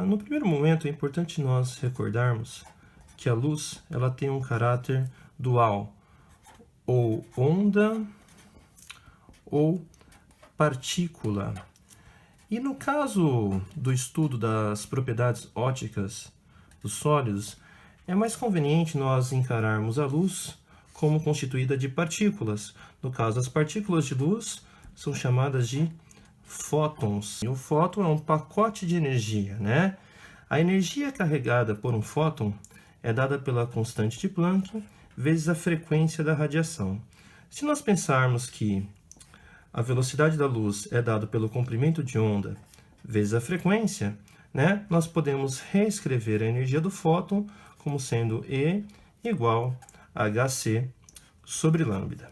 No primeiro momento, é importante nós recordarmos que a luz ela tem um caráter dual, ou onda ou partícula. E no caso do estudo das propriedades ópticas dos sólidos, é mais conveniente nós encararmos a luz como constituída de partículas. No caso, as partículas de luz são chamadas de fótons. E o fóton é um pacote de energia, né? A energia carregada por um fóton é dada pela constante de Planck vezes a frequência da radiação. Se nós pensarmos que a velocidade da luz é dada pelo comprimento de onda vezes a frequência, né? Nós podemos reescrever a energia do fóton como sendo E igual a hc sobre lambda.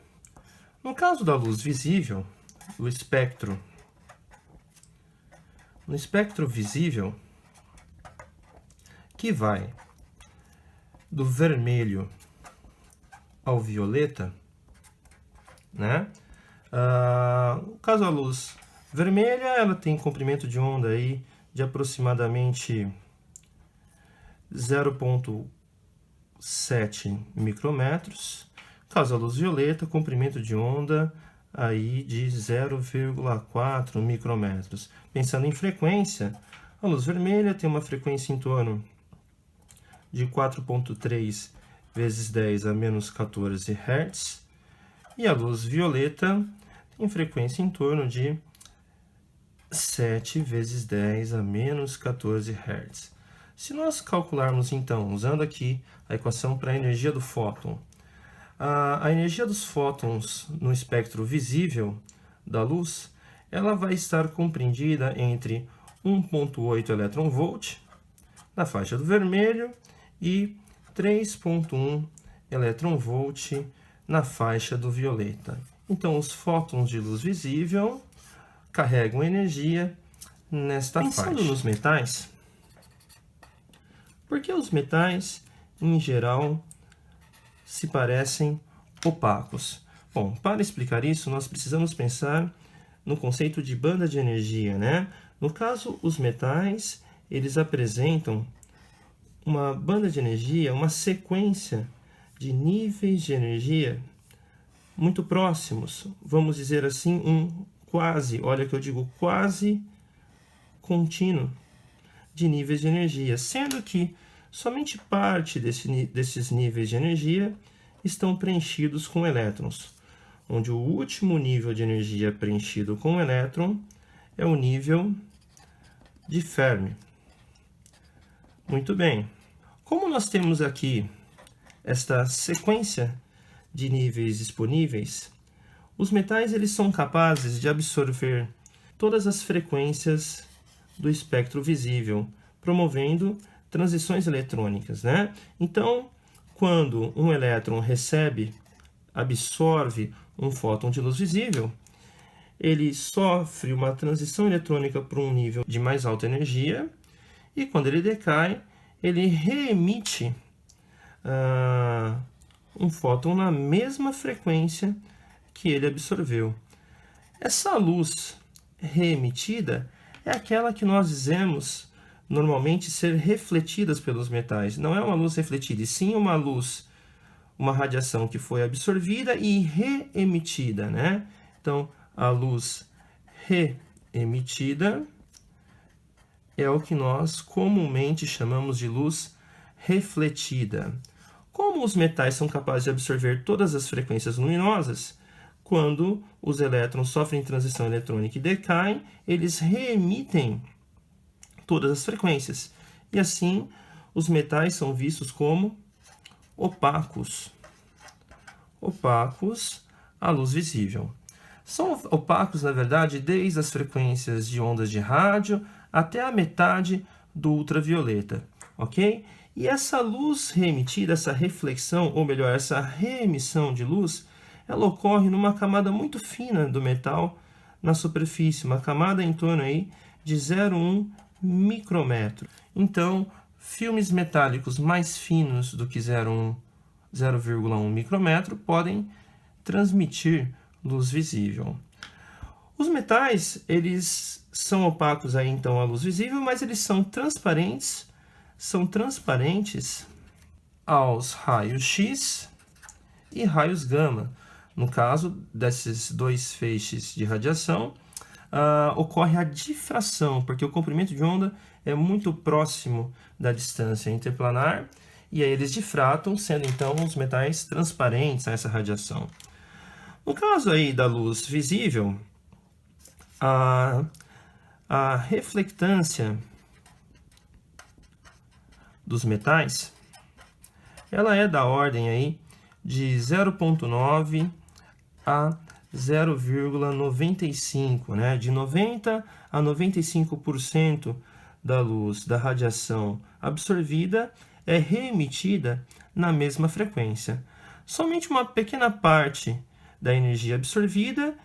No caso da luz visível, no espectro visível, que vai do vermelho ao violeta, né? No caso da luz vermelha, ela tem comprimento de onda aí de aproximadamente 0,7 micrômetros. No caso da luz violeta, comprimento de onda aí de 0,4 micrômetros. Pensando em frequência, a luz vermelha tem uma frequência em torno de 4,3 vezes 10 a menos 14 Hz, e a luz violeta tem frequência em torno de 7 vezes 10 a menos 14 Hz. Se nós calcularmos, então, usando aqui a equação para a energia do fóton, a energia dos fótons no espectro visível da luz, ela vai estar compreendida entre 1,8 elétron-volt na faixa do vermelho e 3,1 elétron-volt na faixa do violeta. Então, os fótons de luz visível carregam energia nesta faixa. Pensando nos metais, por que os metais, em geral, se parecem opacos? Bom, para explicar isso, nós precisamos pensar no conceito de banda de energia, né? No caso, os metais, eles apresentam uma banda de energia, uma sequência de níveis de energia muito próximos. Vamos dizer assim, um quase, olha que eu digo quase contínuo de níveis de energia, sendo que somente parte desses níveis de energia estão preenchidos com elétrons, onde o último nível de energia preenchido com elétron é o nível de Fermi. Muito bem. Como nós temos aqui esta sequência de níveis disponíveis, os metais eles são capazes de absorver todas as frequências do espectro visível, promovendo transições eletrônicas, né? Então, quando um elétron absorve um fóton de luz visível, ele sofre uma transição eletrônica para um nível de mais alta energia, e quando ele decai, ele reemite um fóton na mesma frequência que ele absorveu. Essa luz reemitida é aquela que nós dizemos normalmente ser refletidas pelos metais. Não é uma luz refletida, e sim uma radiação que foi absorvida e reemitida, né? Então, a luz reemitida é o que nós comumente chamamos de luz refletida. Como os metais são capazes de absorver todas as frequências luminosas, quando os elétrons sofrem transição eletrônica e decaem, eles reemitem todas as frequências. E assim, os metais são vistos como opacos. Opacos à luz visível. São opacos, na verdade, desde as frequências de ondas de rádio até a metade do ultravioleta, ok? E essa luz reemitida, essa reflexão, ou melhor, essa reemissão de luz, ela ocorre numa camada muito fina do metal na superfície, uma camada em torno aí de 0,1 micrômetro. Então, filmes metálicos mais finos do que 0,1 micrômetro podem transmitir luz visível. Os metais, eles são opacos aí, então, à luz visível, mas eles são transparentes aos raios X e raios gama. No caso desses dois feixes de radiação, ocorre a difração, porque o comprimento de onda é muito próximo da distância interplanar, e aí eles difratam, sendo então os metais transparentes a essa radiação. No caso aí da luz visível, a reflectância dos metais, ela é da ordem aí de 0,9 a 0,95, né? De 90 a 95% da luz da radiação absorvida é reemitida na mesma frequência. Somente uma pequena parte da energia absorvida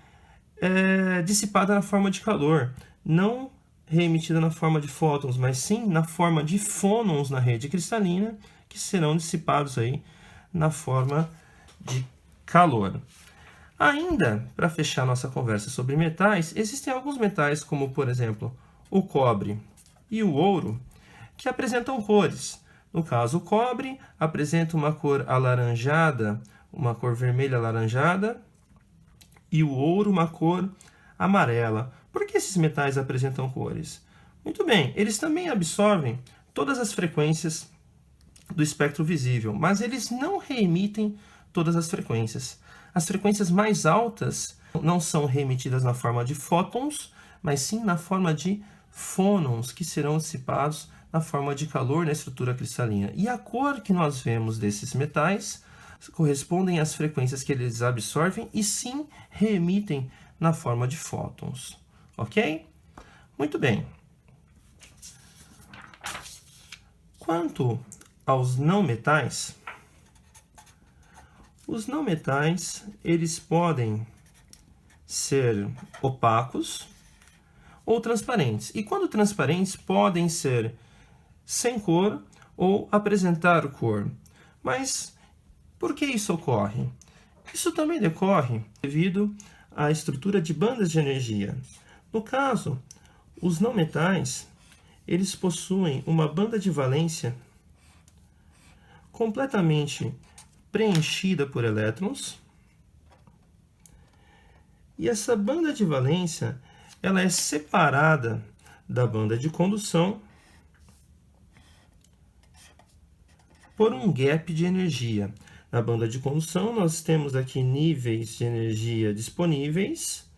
é dissipada na forma de calor, não reemitida na forma de fótons, mas sim na forma de fônons na rede cristalina, que serão dissipados aí na forma de calor. Ainda, para fechar nossa conversa sobre metais, existem alguns metais, como por exemplo o cobre e o ouro, que apresentam cores. No caso, o cobre apresenta uma cor alaranjada, uma cor vermelha alaranjada, e o ouro uma cor amarela. Por que esses metais apresentam cores? Muito bem, eles também absorvem todas as frequências do espectro visível, mas eles não reemitem todas as frequências. As frequências mais altas não são reemitidas na forma de fótons, mas sim na forma de fônons, que serão dissipados na forma de calor na estrutura cristalina. E a cor que nós vemos desses metais correspondem às frequências que eles absorvem e sim reemitem na forma de fótons. Ok? Muito bem. Quanto aos não metais, os não metais, eles podem ser opacos ou transparentes. E quando transparentes, podem ser sem cor ou apresentar cor. Mas por que isso ocorre? Isso também decorre devido à estrutura de bandas de energia. No caso, os não metais, eles possuem uma banda de valência completamente preenchida por elétrons. E essa banda de valência, ela é separada da banda de condução por um gap de energia. Na banda de condução, nós temos aqui níveis de energia disponíveis.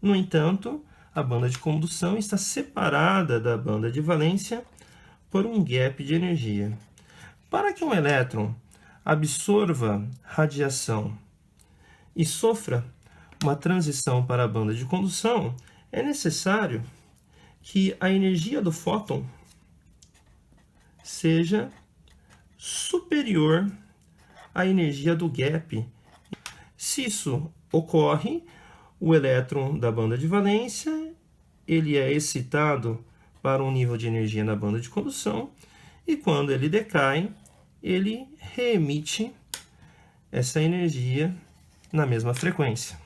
No entanto, a banda de condução está separada da banda de valência por um gap de energia. Para que um elétron absorva radiação e sofra uma transição para a banda de condução, é necessário que a energia do fóton seja superior à energia do gap. Se isso ocorre, o elétron da banda de valência, ele é excitado para um nível de energia na banda de condução, e quando ele decai, ele reemite essa energia na mesma frequência.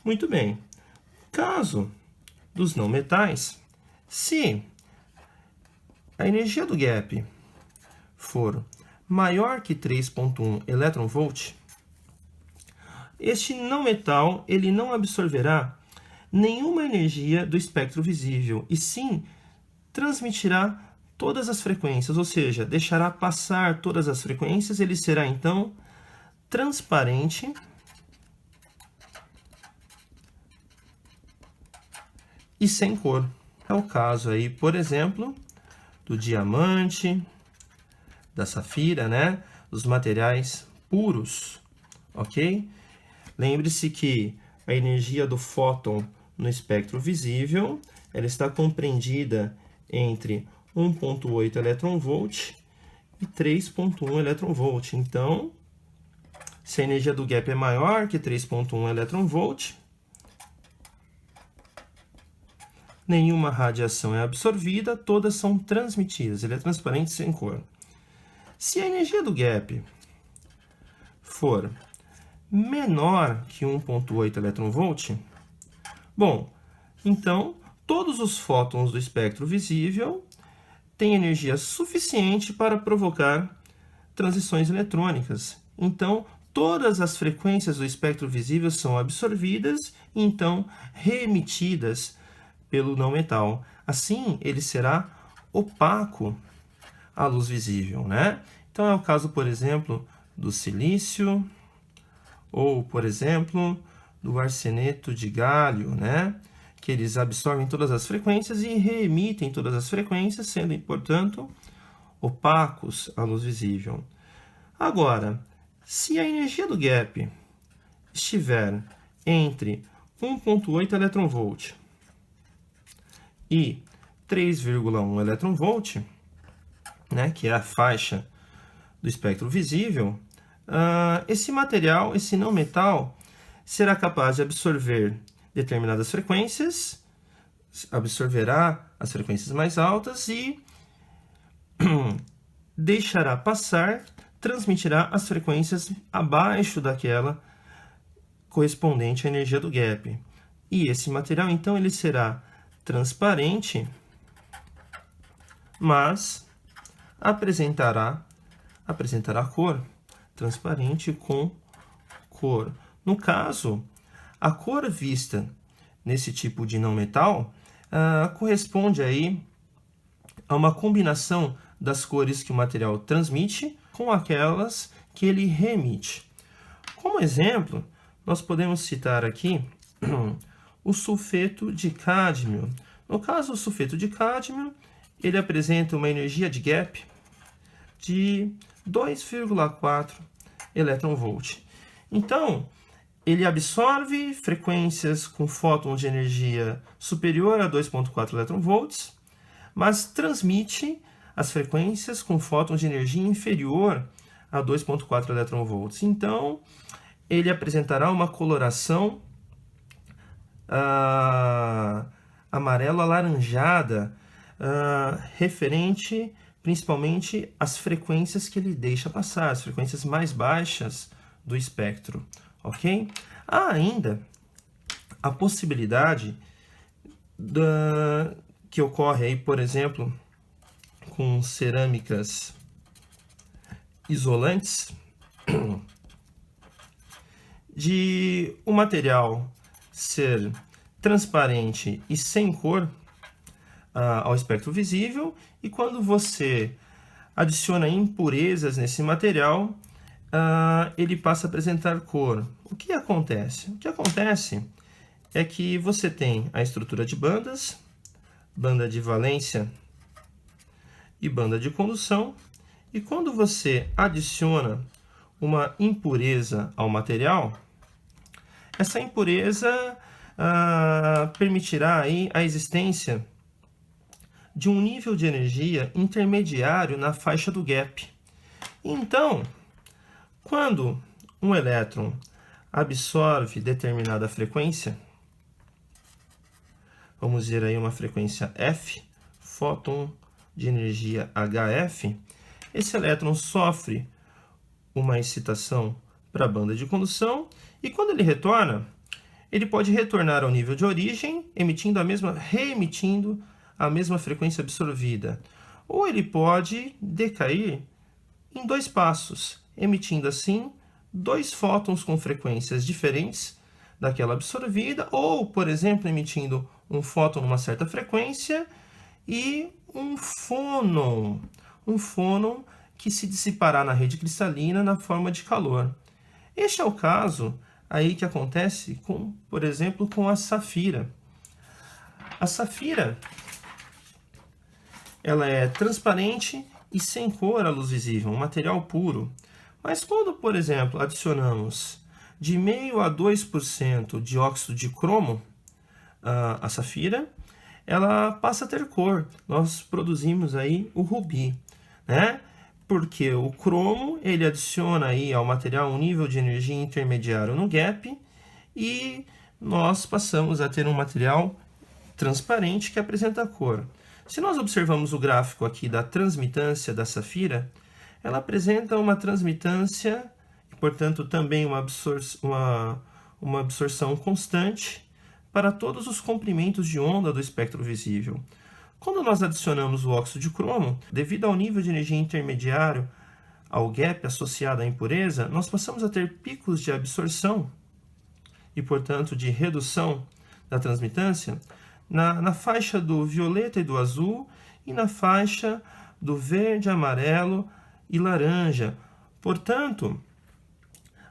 Muito bem. Caso dos não metais, se a energia do gap for maior que 3,1 elétron-volt, este não metal ele não absorverá nenhuma energia do espectro visível, e sim transmitirá todas as frequências, ou seja, deixará passar todas as frequências, ele será então transparente e sem cor. É o caso aí, por exemplo, do diamante, da safira, né? Dos materiais puros, ok? Lembre-se que a energia do fóton no espectro visível, ela está compreendida entre 1,8 elétron-volt e 3,1 elétron-volt. Então, se a energia do gap é maior que 3,1 elétron-volt, nenhuma radiação é absorvida, todas são transmitidas. Ele é transparente sem cor. Se a energia do gap for menor que 1,8 elétron-volt, Bom, então, todos os fótons do espectro visível têm energia suficiente para provocar transições eletrônicas. Então, todas as frequências do espectro visível são absorvidas e, então, reemitidas pelo não metal. Assim, ele será opaco à luz visível, né? Então, é o caso, por exemplo, do silício ou, por exemplo, do arseneto de galho, né? Que eles absorvem todas as frequências e reemitem todas as frequências, sendo, portanto, opacos à luz visível. Agora, se a energia do gap estiver entre 1,8 elétron-volt e 3,1 elétron-volt, né, que é a faixa do espectro visível, esse material, esse não metal, será capaz de absorver determinadas frequências, absorverá as frequências mais altas e deixará passar, transmitirá as frequências abaixo daquela correspondente à energia do gap. E esse material, então, ele será transparente, mas apresentará cor, transparente com cor. No caso, a cor vista nesse tipo de não metal corresponde aí a uma combinação das cores que o material transmite com aquelas que ele reemite. Como exemplo, nós podemos citar aqui o sulfeto de cádmio. No caso, o sulfeto de cádmio, ele apresenta uma energia de gap de 2,4 elétron-volt. Então, ele absorve frequências com fótons de energia superior a 2,4 elétron-volts, mas transmite as frequências com fótons de energia inferior a 2,4 elétron-volts. Então, ele apresentará uma coloração amarelo-alaranjada, referente principalmente às frequências que ele deixa passar, as frequências mais baixas do espectro, ok? Há ainda a possibilidade que ocorre aí, por exemplo, com cerâmicas isolantes, de o material ser transparente e sem cor ao espectro visível, e quando você adiciona impurezas nesse material, ele passa a apresentar cor. O que acontece? O que acontece é que você tem a estrutura de bandas, banda de valência e banda de condução, e quando você adiciona uma impureza ao material, essa impureza permitirá aí a existência de um nível de energia intermediário na faixa do gap. Então, quando um elétron absorve determinada frequência, vamos dizer aí uma frequência F, fóton de energia HF, esse elétron sofre uma excitação para a banda de condução, e quando ele retorna, ele pode retornar ao nível de origem, reemitindo a mesma frequência absorvida. Ou ele pode decair em 2 passos, emitindo assim 2 fótons com frequências diferentes daquela absorvida, ou, por exemplo, emitindo um fóton numa certa frequência e um fônon que se dissipará na rede cristalina na forma de calor. Este é o caso aí que acontece, por exemplo, com a safira. A safira, ela é transparente e sem cor à luz visível, um material puro. Mas quando, por exemplo, adicionamos de 0,5% a 2% de óxido de cromo à safira, ela passa a ter cor. Nós produzimos aí o rubi, né? Porque o cromo, ele adiciona aí ao material um nível de energia intermediário no gap, e nós passamos a ter um material transparente que apresenta cor. Se nós observamos o gráfico aqui da transmitância da safira, ela apresenta uma transmitância e, portanto, também uma absorção constante para todos os comprimentos de onda do espectro visível. Quando nós adicionamos o óxido de cromo, devido ao nível de energia intermediário ao gap associado à impureza, nós passamos a ter picos de absorção e, portanto, de redução da transmitância na faixa do violeta e do azul e na faixa do verde, amarelo e laranja. Portanto,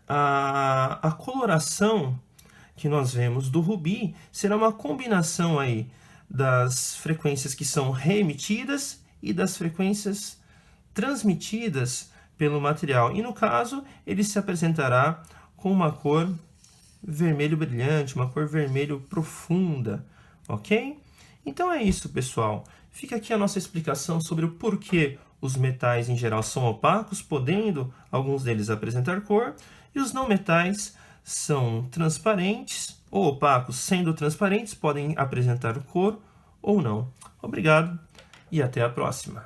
a coloração que nós vemos do rubi será uma combinação aí das frequências que são reemitidas e das frequências transmitidas pelo material. E no caso, ele se apresentará com uma cor vermelho brilhante, uma cor vermelho profunda, ok? Então é isso, pessoal. Fica aqui a nossa explicação sobre o porquê os metais em geral são opacos, podendo alguns deles apresentar cor, e os não metais são transparentes ou opacos, sendo transparentes, podem apresentar cor ou não. Obrigado e até a próxima.